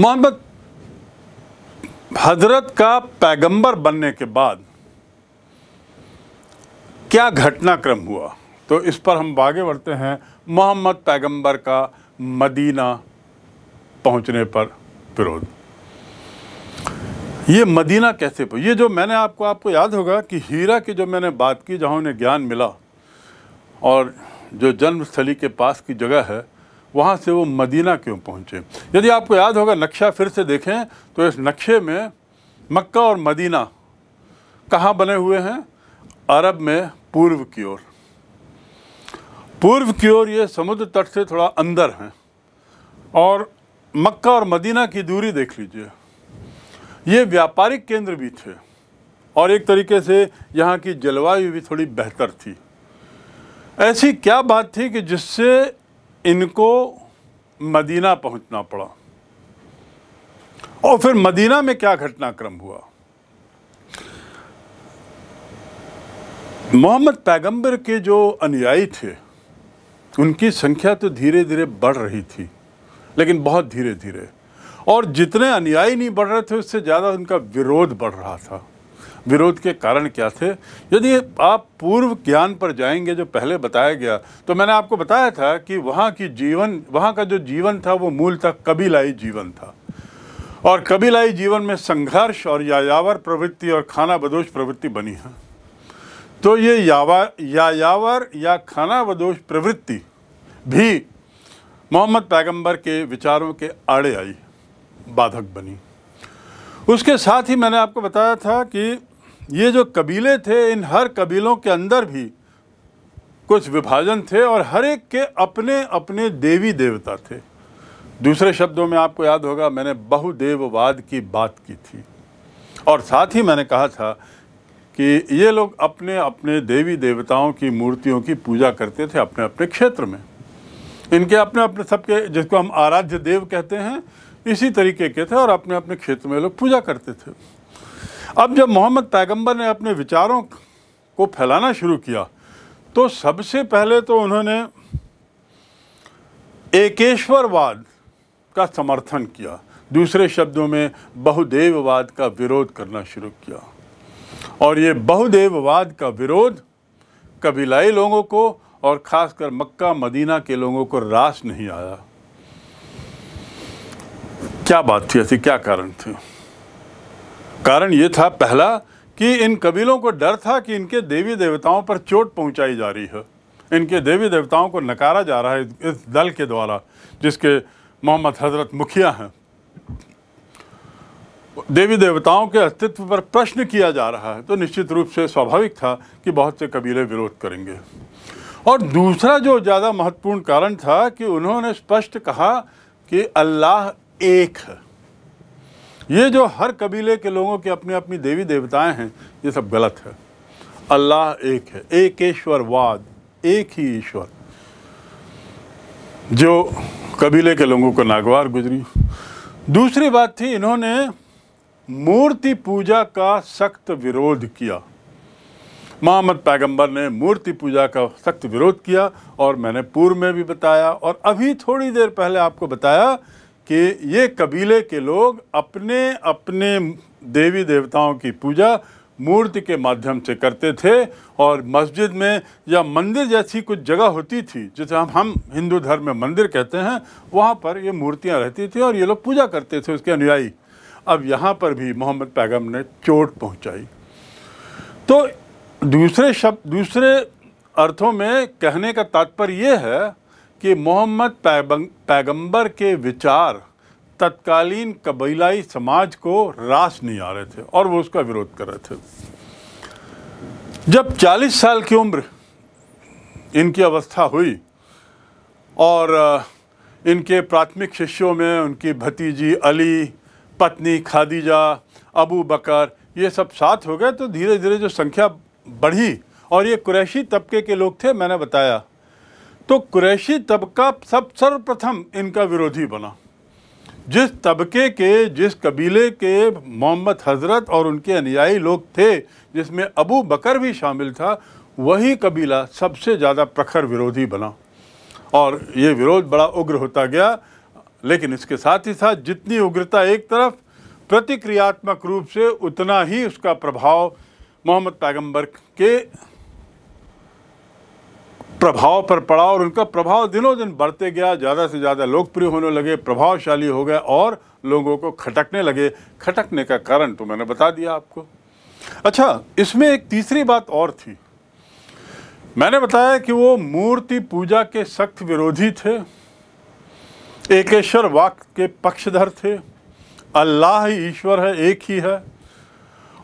मोहम्मद हजरत का पैगंबर बनने के बाद क्या घटनाक्रम हुआ, तो इस पर हम आगे बढ़ते हैं। मोहम्मद पैगंबर का मदीना पहुंचने पर विरोध। ये मदीना कैसे पहुंचे? ये जो मैंने आपको याद होगा कि हीरा की जो मैंने बात की, जहाँ उन्हें ज्ञान मिला और जो जन्मस्थली के पास की जगह है, वहाँ से वो मदीना क्यों पहुँचे। यदि आपको याद होगा, नक्शा फिर से देखें तो इस नक्शे में मक्का और मदीना कहाँ बने हुए हैं? अरब में पूर्व की ओर। पूर्व की ओर ये समुद्र तट से थोड़ा अंदर हैं, और मक्का और मदीना की दूरी देख लीजिए। ये व्यापारिक केंद्र भी थे और एक तरीके से यहाँ की जलवायु भी थोड़ी बेहतर थी। ऐसी क्या बात थी कि जिससे इनको मदीना पहुँचना पड़ा? और फिर मदीना में क्या घटनाक्रम हुआ? मोहम्मद पैगंबर के जो अनुयायी थे, उनकी संख्या तो धीरे धीरे बढ़ रही थी, लेकिन बहुत धीरे धीरे, और जितने अनुयायी नहीं बढ़ रहे थे उससे ज़्यादा उनका विरोध बढ़ रहा था। विरोध के कारण क्या थे? यदि आप पूर्व ज्ञान पर जाएंगे जो पहले बताया गया, तो मैंने आपको बताया था कि वहाँ का जो जीवन था वो मूलतः कबीलाई जीवन था, और कबीलाई जीवन में संघर्ष और यायावर प्रवृत्ति और खानाबदोश प्रवृत्ति बनी है। तो ये यायावर या खानाबदोश प्रवृत्ति भी मोहम्मद पैगंबर के विचारों के आड़े आई, बाधक बनी। उसके साथ ही मैंने आपको बताया था कि ये जो कबीले थे, इन हर कबीलों के अंदर भी कुछ विभाजन थे और हर एक के अपने अपने देवी देवता थे। दूसरे शब्दों में आपको याद होगा, मैंने बहुदेववाद की बात की थी, और साथ ही मैंने कहा था कि ये लोग अपने अपने देवी देवताओं की मूर्तियों की पूजा करते थे अपने अपने क्षेत्र में। इनके अपने अपने सबके, जिसको हम आराध्य देव कहते हैं, इसी तरीके के थे और अपने अपने क्षेत्र में लोग पूजा करते थे। अब जब मोहम्मद पैगंबर ने अपने विचारों को फैलाना शुरू किया, तो सबसे पहले तो उन्होंने एकेश्वरवाद का समर्थन किया। दूसरे शब्दों में बहुदेववाद का विरोध करना शुरू किया, और ये बहुदेववाद का विरोध कबीलाई लोगों को और ख़ासकर मक्का मदीना के लोगों को रास नहीं आया। क्या बात थी ऐसी, क्या कारण थे? कारण ये था पहला कि इन कबीलों को डर था कि इनके देवी देवताओं पर चोट पहुंचाई जा रही है, इनके देवी देवताओं को नकारा जा रहा है इस दल के द्वारा जिसके मोहम्मद हजरत मुखिया हैं। देवी देवताओं के अस्तित्व पर प्रश्न किया जा रहा है, तो निश्चित रूप से स्वाभाविक था कि बहुत से कबीले विरोध करेंगे। और दूसरा जो ज़्यादा महत्वपूर्ण कारण था कि उन्होंने स्पष्ट कहा कि अल्लाह एक है। ये जो हर कबीले के लोगों की अपनी अपनी देवी देवताएं हैं, ये सब गलत है। अल्लाह एक है, एकेश्वरवाद, एक ही ईश्वर, जो कबीले के लोगों को नागवार गुजरी। दूसरी बात थी, इन्होंने मूर्ति पूजा का सख्त विरोध किया। मोहम्मद पैगंबर ने मूर्ति पूजा का सख्त विरोध किया, और मैंने पूर्व में भी बताया और अभी थोड़ी देर पहले आपको बताया कि ये कबीले के लोग अपने अपने देवी देवताओं की पूजा मूर्ति के माध्यम से करते थे, और मस्जिद में या मंदिर जैसी कुछ जगह होती थी जिसे हम हिंदू धर्म में मंदिर कहते हैं, वहाँ पर ये मूर्तियाँ रहती थी और ये लोग पूजा करते थे, उसके अनुयायी। अब यहाँ पर भी मोहम्मद पैगंबर ने चोट पहुँचाई। तो दूसरे अर्थों में कहने का तात्पर्य ये है कि मोहम्मद पैगंबर के विचार तत्कालीन कबीलाई समाज को रास नहीं आ रहे थे और वो उसका विरोध कर रहे थे। जब 40 साल की उम्र इनकी अवस्था हुई और इनके प्राथमिक शिष्यों में उनकी भतीजी अली, पत्नी खादीजा, अबू बकर, ये सब साथ हो गए, तो धीरे धीरे जो संख्या बढ़ी, और ये कुरैशी तबके के लोग थे, मैंने बताया। तो कुरैशी तबका सर्वप्रथम इनका विरोधी बना। जिस तबके के, जिस कबीले के मोहम्मद हजरत और उनके अनुयायी लोग थे, जिसमें अबू बकर भी शामिल था, वही कबीला सबसे ज़्यादा प्रखर विरोधी बना, और ये विरोध बड़ा उग्र होता गया। लेकिन इसके साथ ही साथ जितनी उग्रता एक तरफ, प्रतिक्रियात्मक रूप से उतना ही उसका प्रभाव मोहम्मद पैगंबर के प्रभाव पर पड़ा और उनका प्रभाव दिनों दिन बढ़ते गया, ज़्यादा से ज़्यादा लोकप्रिय होने लगे, प्रभावशाली हो गए और लोगों को खटकने लगे। खटकने का कारण तो मैंने बता दिया आपको। अच्छा, इसमें एक तीसरी बात और थी। मैंने बताया कि वो मूर्ति पूजा के सख्त विरोधी थे, एकेश्वर वाक्य के पक्षधर थे, अल्लाह ही ईश्वर है, एक ही है,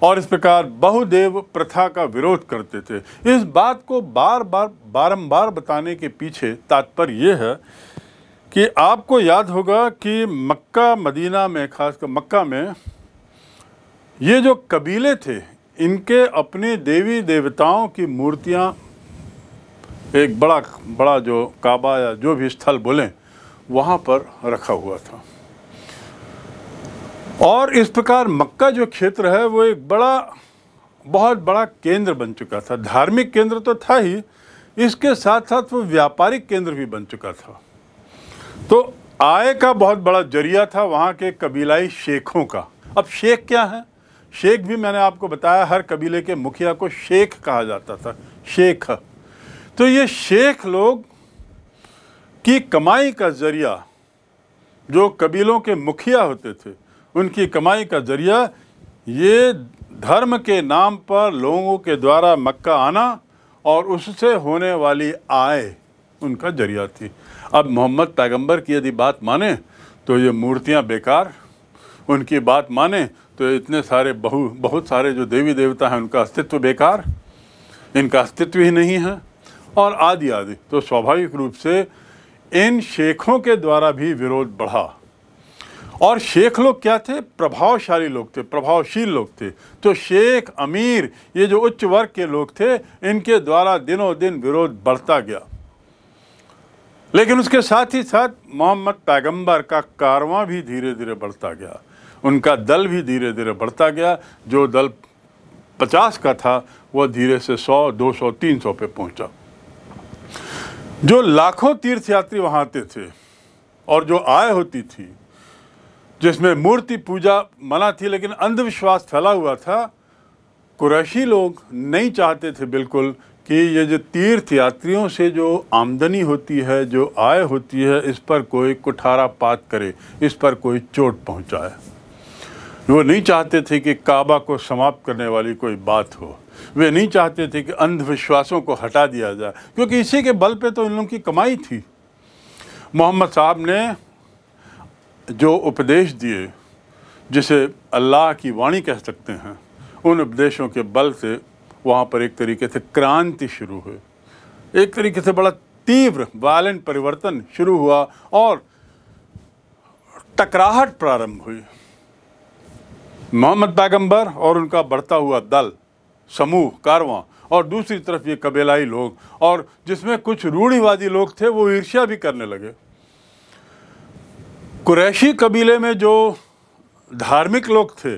और इस प्रकार बहुदेव प्रथा का विरोध करते थे। इस बात को बारंबार बताने के पीछे तात्पर्य यह है कि आपको याद होगा कि मक्का मदीना में, खासकर मक्का में, ये जो कबीले थे इनके अपने देवी देवताओं की मूर्तियाँ एक बड़ा जो काबा या जो भी स्थल बोलें वहाँ पर रखा हुआ था। और इस प्रकार मक्का जो क्षेत्र है वो एक बहुत बड़ा केंद्र बन चुका था। धार्मिक केंद्र तो था ही, इसके साथ साथ वो व्यापारिक केंद्र भी बन चुका था। तो आय का बहुत बड़ा जरिया था वहाँ के कबीलाई शेखों का। अब शेख क्या है? शेख भी मैंने आपको बताया, हर कबीले के मुखिया को शेख कहा जाता था, शेख। तो ये शेख लोग की कमाई का जरिया, जो कबीलों के मुखिया होते थे उनकी कमाई का जरिया, ये धर्म के नाम पर लोगों के द्वारा मक्का आना और उससे होने वाली आय उनका जरिया थी। अब मोहम्मद पैगंबर की यदि बात माने तो ये मूर्तियां बेकार, उनकी बात माने तो इतने सारे बहुत सारे जो देवी देवता हैं उनका अस्तित्व बेकार, इनका अस्तित्व ही नहीं है, और आदि आदि। तो स्वाभाविक रूप से इन शेखों के द्वारा भी विरोध बढ़ा। और शेख लोग क्या थे? प्रभावशाली लोग थे, प्रभावशील लोग थे। तो शेख, अमीर, ये जो उच्च वर्ग के लोग थे, इनके द्वारा दिनों दिन विरोध बढ़ता गया। लेकिन उसके साथ ही साथ मोहम्मद पैगंबर का कारवां भी धीरे धीरे बढ़ता गया, उनका दल भी धीरे धीरे बढ़ता गया। जो दल 50 का था वह धीरे से 100, 200, 300 पे पहुंचा। जो लाखों तीर्थयात्री वहाँ आते थे और जो आय होती थी, जिसमें मूर्ति पूजा मना थी लेकिन अंधविश्वास फैला हुआ था, कुरैशी लोग नहीं चाहते थे बिल्कुल कि ये जो तीर्थयात्रियों से जो आमदनी होती है, जो आय होती है, इस पर कोई कुठारापात करे, इस पर कोई चोट पहुँचाए। वो नहीं चाहते थे कि काबा को समाप्त करने वाली कोई बात हो, वे नहीं चाहते थे कि अंधविश्वासों को हटा दिया जाए, क्योंकि इसी के बल पे तो इन लोगों की कमाई थी। मोहम्मद साहब ने जो उपदेश दिए, जिसे अल्लाह की वाणी कह सकते हैं, उन उपदेशों के बल से वहाँ पर एक तरीके से क्रांति शुरू हुई, एक तरीके से बड़ा तीव्र वायलेंट परिवर्तन शुरू हुआ और टकराहट प्रारंभ हुई। मोहम्मद पैगंबर और उनका बढ़ता हुआ दल, समूह, कारवां, और दूसरी तरफ ये कबीलाई लोग, और जिसमें कुछ रूढ़िवादी लोग थे वो ईर्ष्या भी करने लगे। कुरैशी कबीले में जो धार्मिक लोग थे,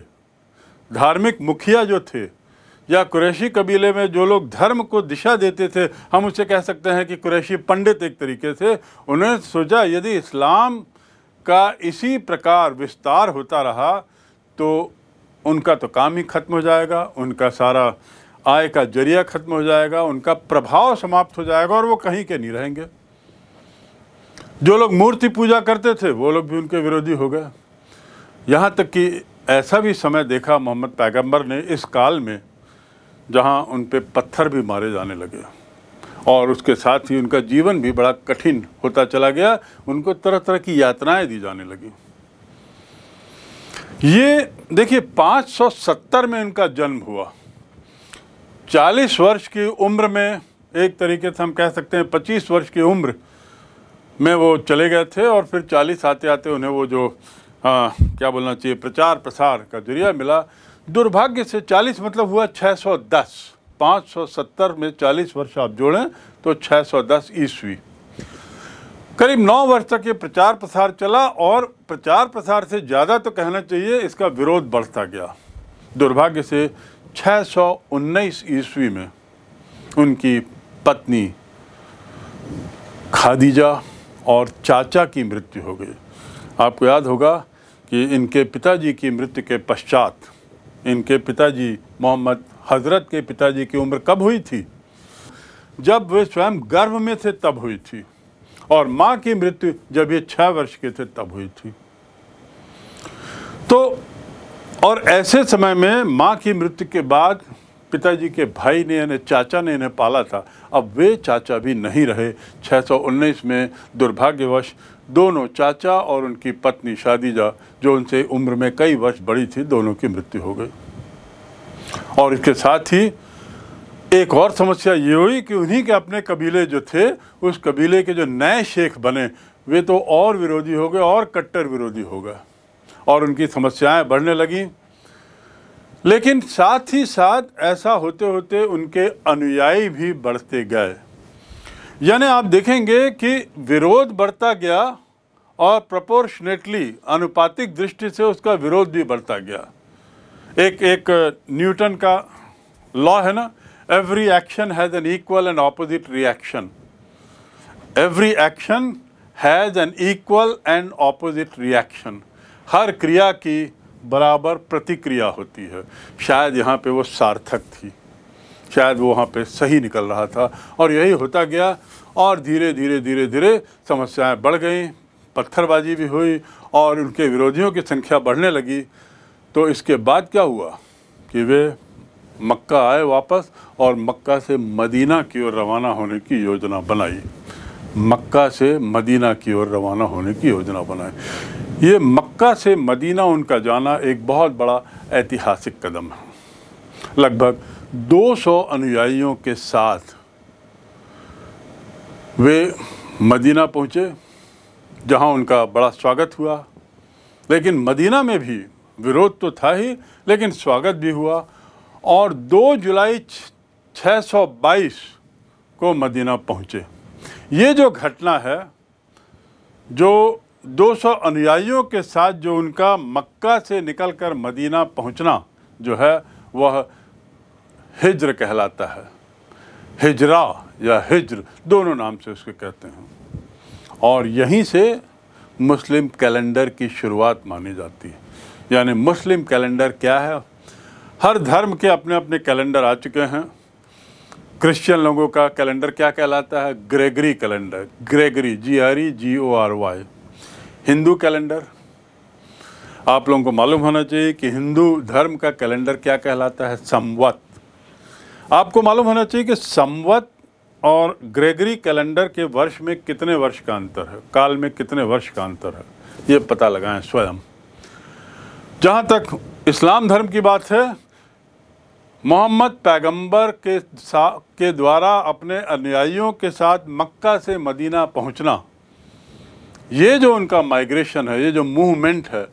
धार्मिक मुखिया जो थे, या कुरैशी कबीले में जो लोग धर्म को दिशा देते थे, हम उसे कह सकते हैं कि कुरैशी पंडित एक तरीके से, उन्होंने सोचा यदि इस्लाम का इसी प्रकार विस्तार होता रहा तो उनका तो काम ही खत्म हो जाएगा, उनका सारा आय का जरिया खत्म हो जाएगा, उनका प्रभाव समाप्त हो जाएगा और वो कहीं के नहीं रहेंगे। जो लोग मूर्ति पूजा करते थे वो लोग भी उनके विरोधी हो गए। यहाँ तक कि ऐसा भी समय देखा मोहम्मद पैगंबर ने इस काल में जहाँ उन पे पत्थर भी मारे जाने लगे, और उसके साथ ही उनका जीवन भी बड़ा कठिन होता चला गया, उनको तरह तरह की यातनाएं दी जाने लगी। ये देखिए 570 में इनका जन्म हुआ, 40 वर्ष की उम्र में, एक तरीके से हम कह सकते हैं 25 वर्ष की उम्र में वो चले गए थे, और फिर 40 आते आते उन्हें वो जो क्या बोलना चाहिए, प्रचार प्रसार का जरिया मिला। दुर्भाग्य से 40 मतलब हुआ 610, 570 में 40 वर्ष आप जोड़ें तो 610 ईस्वी। करीब 9 वर्ष तक ये प्रचार प्रसार चला, और प्रचार प्रसार से ज़्यादा तो कहना चाहिए इसका विरोध बढ़ता गया। दुर्भाग्य से 619 ईस्वी में उनकी पत्नी खादीजा और चाचा की मृत्यु हो गई। आपको याद होगा कि इनके पिताजी की मृत्यु के पश्चात इनके पिताजी मोहम्मद हज़रत के पिताजी की उम्र कब हुई थी? जब वे स्वयं गर्भ में थे तब हुई थी, और माँ की मृत्यु जब ये 6 वर्ष के थे तब हुई थी। तो और ऐसे समय में माँ की मृत्यु के बाद पिताजी के भाई ने यानी चाचा ने इन्हें पाला था। अब वे चाचा भी नहीं रहे। 619 में दुर्भाग्यवश दोनों चाचा और उनकी पत्नी शादीजा, जो उनसे उम्र में कई वर्ष बड़ी थी, दोनों की मृत्यु हो गई। और इसके साथ ही एक और समस्या ये हुई कि उन्हीं के अपने कबीले जो थे, उस कबीले के जो नए शेख बने, वे तो और विरोधी हो गए और कट्टर विरोधी हो गए, और उनकी समस्याएं बढ़ने लगीं। लेकिन साथ ही साथ ऐसा होते होते उनके अनुयायी भी बढ़ते गए। यानी आप देखेंगे कि विरोध बढ़ता गया और प्रोपोर्शनेटली आनुपातिक दृष्टि से उसका विरोध भी बढ़ता गया। एक न्यूटन का लॉ है ना, every action has an equal and opposite reaction. Every action has an equal and opposite reaction. हर क्रिया की बराबर प्रतिक्रिया होती है। शायद यहाँ पे वो सार्थक थी, शायद वो वहाँ पे सही निकल रहा था, और यही होता गया। और धीरे धीरे धीरे धीरे समस्याएं बढ़ गईं, पत्थरबाजी भी हुई और उनके विरोधियों की संख्या बढ़ने लगी। तो इसके बाद क्या हुआ कि वे मक्का आए वापस, और मक्का से मदीना की ओर रवाना होने की योजना बनाई। मक्का से मदीना की ओर रवाना होने की योजना बनाई। ये मक्का से मदीना उनका जाना एक बहुत बड़ा ऐतिहासिक कदम है। लगभग 200 अनुयायियों के साथ वे मदीना पहुँचे, जहाँ उनका बड़ा स्वागत हुआ। लेकिन मदीना में भी विरोध तो था ही, लेकिन स्वागत भी हुआ। और 2 जुलाई 622 को मदीना पहुँचे। ये जो घटना है, जो 200 अनुयायियों के साथ जो उनका मक्का से निकलकर मदीना पहुंचना जो है, वह हिज्र कहलाता है। हिजरा या हिज्र, दोनों नाम से उसके कहते हैं। और यहीं से मुस्लिम कैलेंडर की शुरुआत मानी जाती है। यानी मुस्लिम कैलेंडर क्या है? हर धर्म के अपने अपने कैलेंडर आ चुके हैं। क्रिश्चियन लोगों का कैलेंडर क्या कहलाता है? Gregory calendar, Gregory GREGORY। Hindu calendar, आप लोगों को मालूम होना चाहिए कि हिंदू धर्म का कैलेंडर क्या कहलाता है? संवत। आपको मालूम होना चाहिए कि संवत और ग्रेगरी कैलेंडर के वर्ष में कितने वर्ष का अंतर है, काल में कितने वर्ष का अंतर है, ये पता लगाएं स्वयं। जहाँ तक इस्लाम धर्म की बात है, मोहम्मद पैगंबर के द्वारा अपने अनुयायियों के साथ मक्का से मदीना पहुंचना, ये जो उनका माइग्रेशन है, ये जो मूवमेंट है,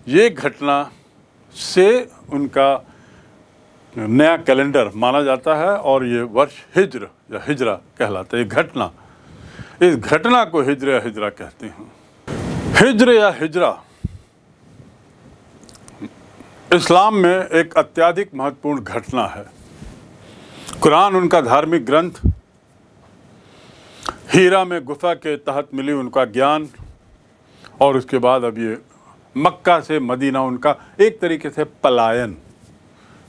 ये घटना से उनका नया कैलेंडर माना जाता है। और ये वर्ष हिज्र या हिजरा कहलाता है। ये घटना, इस घटना को हिज्र या हिजरा कहते हैं। हिज्र या हिजरा इस्लाम में एक अत्यधिक महत्वपूर्ण घटना है। कुरान उनका धार्मिक ग्रंथ, हीरा में गुफा के तहत मिली उनका ज्ञान, और उसके बाद अब ये मक्का से मदीना उनका एक तरीके से पलायन,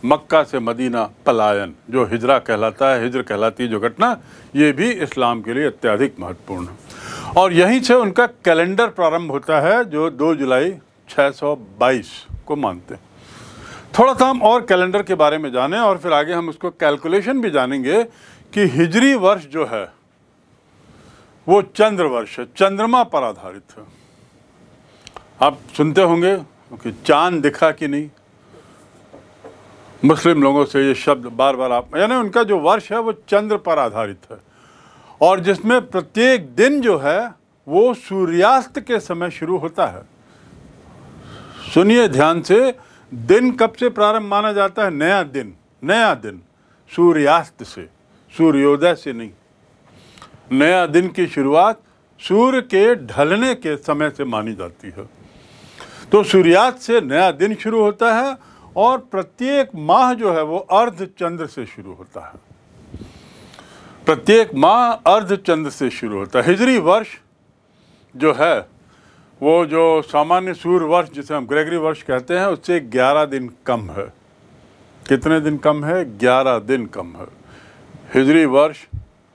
मक्का से मदीना पलायन जो हिजरा कहलाता है, हिजर कहलाती है जो घटना, ये भी इस्लाम के लिए अत्यधिक महत्वपूर्ण है। और यहीं से उनका कैलेंडर प्रारंभ होता है जो 2 जुलाई 622 को मानते हैं। थोड़ा सा हम और कैलेंडर के बारे में जानें और फिर आगे हम उसको कैलकुलेशन भी जानेंगे कि हिजरी वर्ष जो है वो चंद्र वर्ष है, चंद्रमा पर आधारित है। आप सुनते होंगे कि चांद दिखा कि नहीं, मुस्लिम लोगों से ये शब्द बार बार आप, यानी उनका जो वर्ष है वो चंद्र पर आधारित है, और जिसमें प्रत्येक दिन जो है वो सूर्यास्त के समय शुरू होता है। सुनिए ध्यान से, दिन कब से प्रारंभ माना जाता है? नया दिन सूर्यास्त से, सूर्योदय से नहीं। नया दिन की शुरुआत सूर्य के ढलने के समय से मानी जाती है। तो सूर्यास्त से नया दिन शुरू होता है, और प्रत्येक माह जो है वो अर्ध चंद्र से शुरू होता है। प्रत्येक माह अर्ध चंद्र से शुरू होता है। हिजरी वर्ष जो है वो जो सामान्य सूर्य वर्ष जिसे हम ग्रेगरी वर्ष कहते हैं उससे 11 दिन कम है। कितने दिन कम है? 11 दिन कम है। हिजरी वर्ष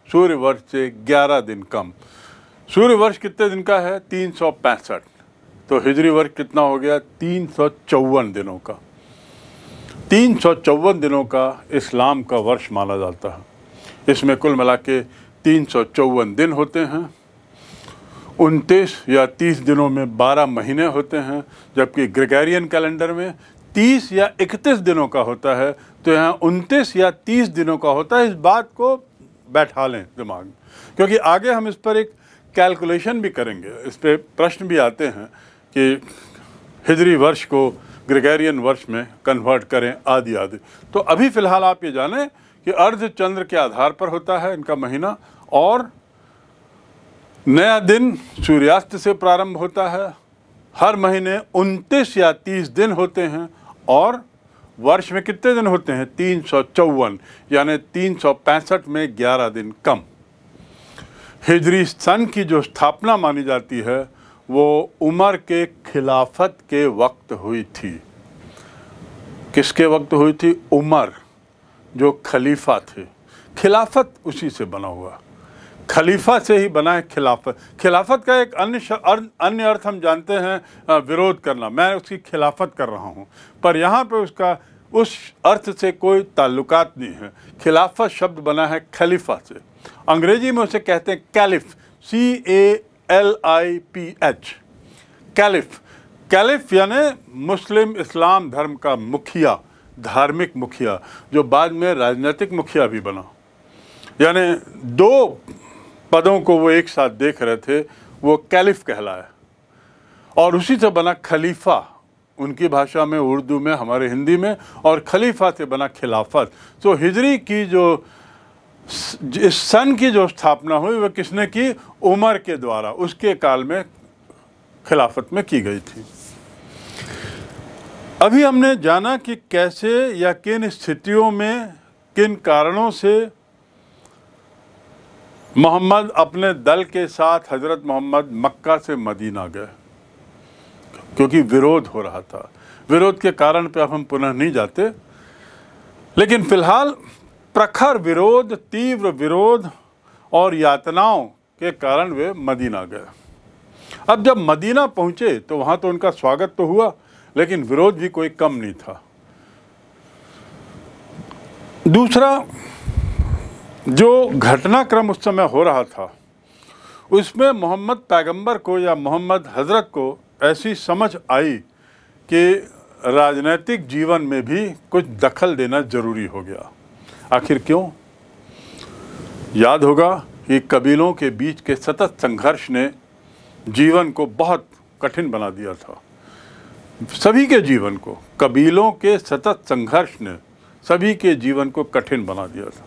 सूर्य वर्ष से 11 दिन कम। सूर्य वर्ष कितने दिन का है? 365। तो हिजरी वर्ष कितना हो गया? 354 दिनों का। 354 दिनों का इस्लाम का वर्ष माना जाता है। इसमें कुल मिला के 354 दिन होते हैं। 29 या 30 दिनों में 12 महीने होते हैं, जबकि ग्रेगोरियन कैलेंडर में 30 या 31 दिनों का होता है। तो यहाँ 29 या 30 दिनों का होता है। इस बात को बैठा लें दिमाग में, क्योंकि आगे हम इस पर एक कैलकुलेशन भी करेंगे। इस पर प्रश्न भी आते हैं कि हिजरी वर्ष को ग्रेगोरियन वर्ष में कन्वर्ट करें आदि आदि। तो अभी फ़िलहाल आप ये जानें कि अर्ध चंद्र के आधार पर होता है इनका महीना, और नया दिन सूर्यास्त से प्रारंभ होता है। हर महीने 29 या 30 दिन होते हैं, और वर्ष में कितने दिन होते हैं? 354, यानी 365 में 11 दिन कम। हिजरी सन की जो स्थापना मानी जाती है वो उमर के खिलाफत के वक्त हुई थी। किसके वक्त हुई थी? उमर जो खलीफा थे। खिलाफत उसी से बना हुआ, खलीफा से ही बना है खिलाफत। खिलाफत का एक अन्य अर्थ हम जानते हैं विरोध करना। मैं उसकी खिलाफत कर रहा हूँ, पर यहाँ पे उसका उस अर्थ से कोई ताल्लुकात नहीं है। खिलाफत शब्द बना है खलीफा से। अंग्रेजी में उसे कहते हैं कैलिफ, CALIPH, कैलिफ। कैलिफ यानी मुस्लिम इस्लाम धर्म का मुखिया, धार्मिक मुखिया, जो बाद में राजनीतिक मुखिया भी बना। यानी दो पदों को वो एक साथ देख रहे थे, वो कैलिफ कहलाया, और उसी से बना खलीफा उनकी भाषा में, उर्दू में, हमारे हिंदी में, और खलीफा से बना खिलाफत। तो हिजरी की जो इस सन की जो स्थापना हुई वह किसने की? उमर के द्वारा, उसके काल में खिलाफत में की गई थी। अभी हमने जाना कि कैसे या किन स्थितियों में, किन कारणों से मोहम्मद अपने दल के साथ, हजरत मोहम्मद मक्का से मदीना गए, क्योंकि विरोध हो रहा था। विरोध के कारण पे अब हम पुनः नहीं जाते, लेकिन फिलहाल प्रखर विरोध, तीव्र विरोध और यातनाओं के कारण वे मदीना गए। अब जब मदीना पहुंचे तो वहां तो उनका स्वागत तो हुआ, लेकिन विरोध भी कोई कम नहीं था। दूसरा, जो घटनाक्रम उस समय हो रहा था उसमें मोहम्मद पैगंबर को या मोहम्मद हजरत को ऐसी समझ आई कि राजनीतिक जीवन में भी कुछ दखल देना जरूरी हो गया। आखिर क्यों? याद होगा कि कबीलों के बीच के सतत संघर्ष ने जीवन को बहुत कठिन बना दिया था। सभी के जीवन को, कबीलों के सतत संघर्ष ने सभी के जीवन को कठिन बना दिया था।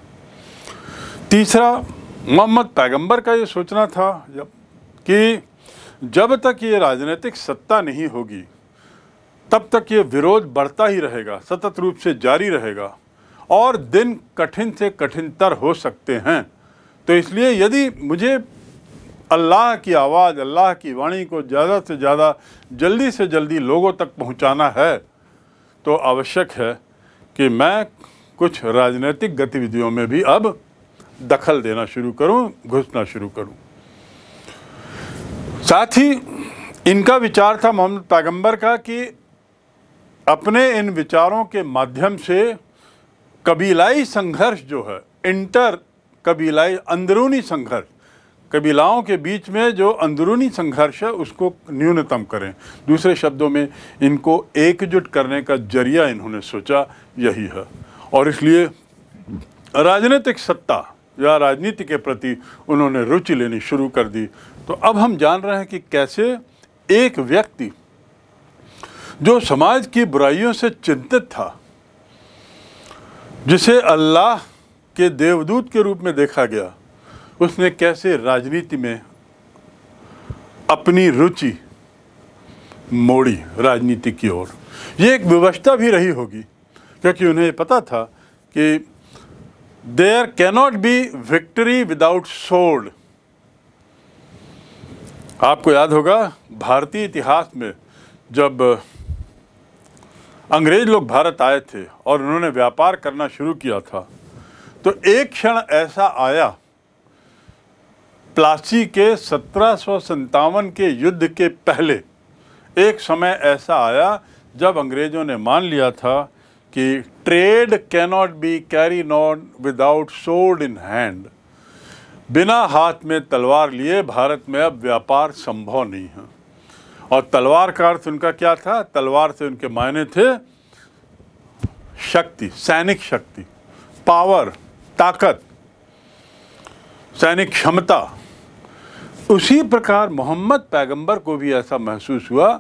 तीसरा, मोहम्मद पैगंबर का ये सोचना था कि जब तक ये राजनीतिक सत्ता नहीं होगी तब तक ये विरोध बढ़ता ही रहेगा, सतत रूप से जारी रहेगा, और दिन कठिन से कठिनतर हो सकते हैं। तो इसलिए यदि मुझे अल्लाह की आवाज़, अल्लाह की वाणी को ज़्यादा से ज़्यादा, जल्दी से जल्दी लोगों तक पहुंचाना है, तो आवश्यक है कि मैं कुछ राजनीतिक गतिविधियों में भी अब दखल देना शुरू करूं, घुसना शुरू करूं। साथ ही इनका विचार था, मोहम्मद पैगंबर का, कि अपने इन विचारों के माध्यम से कबीलाई संघर्ष जो है, इंटर कबीलाई अंदरूनी संघर्ष, कबीलाओं के बीच में जो अंदरूनी संघर्ष है उसको न्यूनतम करें। दूसरे शब्दों में इनको एकजुट करने का जरिया इन्होंने सोचा यही है, और इसलिए राजनीतिक सत्ता या राजनीति के प्रति उन्होंने रुचि लेनी शुरू कर दी। तो अब हम जान रहे हैं कि कैसे एक व्यक्ति जो समाज की बुराइयों से चिंतित था, जिसे अल्लाह के देवदूत के रूप में देखा गया, उसने कैसे राजनीति में अपनी रुचि मोड़ी राजनीति की ओर। ये एक व्यवस्था भी रही होगी, क्योंकि उन्हें पता था कि there cannot be victory without sword. आपको याद होगा भारतीय इतिहास में जब अंग्रेज लोग भारत आए थे और उन्होंने व्यापार करना शुरू किया था, तो एक क्षण ऐसा आया प्लासी के 1757 के युद्ध के पहले, एक समय ऐसा आया जब अंग्रेजों ने मान लिया था कि trade cannot be carried on without sword in hand. बिना हाथ में तलवार लिए भारत में अब व्यापार संभव नहीं है। और तलवार का अर्थ उनका क्या था? तलवार से उनके मायने थे शक्ति, सैनिक शक्ति, पावर, ताकत, सैनिक क्षमता। उसी प्रकार मोहम्मद पैगंबर को भी ऐसा महसूस हुआ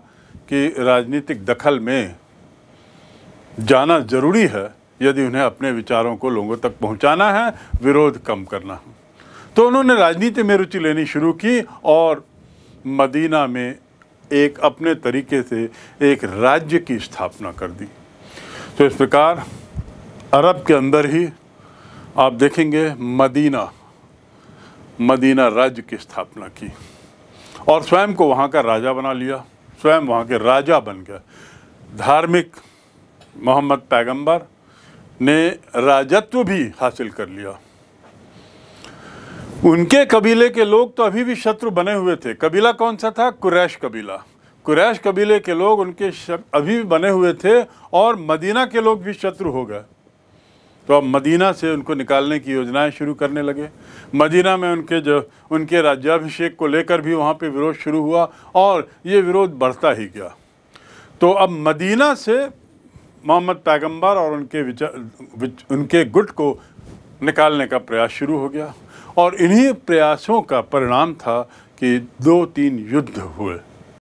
कि राजनीतिक दखल में जाना जरूरी है यदि उन्हें अपने विचारों को लोगों तक पहुंचाना है, विरोध कम करना है। तो उन्होंने राजनीति में रुचि लेनी शुरू की और मदीना में एक अपने तरीके से एक राज्य की स्थापना कर दी। तो इस प्रकार अरब के अंदर ही आप देखेंगे मदीना राज्य की स्थापना की और स्वयं को वहाँ का राजा बना लिया, स्वयं वहाँ के राजा बन गए। धार्मिक मोहम्मद पैगंबर ने राजत्व भी हासिल कर लिया। उनके कबीले के लोग तो अभी भी शत्रु बने हुए थे। कबीला कौन सा था? कुरैश कबीला। कुरैश कबीले के लोग उनके अभी भी बने हुए थे और मदीना के लोग भी शत्रु हो गए। तो अब मदीना से उनको निकालने की योजनाएं शुरू करने लगे। मदीना में उनके राज्याभिषेक को लेकर भी वहाँ पे विरोध शुरू हुआ और ये विरोध बढ़ता ही गया। तो अब मदीना से मोहम्मद पैगंबर और उनके गुट को निकालने का प्रयास शुरू हो गया और इन्हीं प्रयासों का परिणाम था कि 2-3 युद्ध हुए।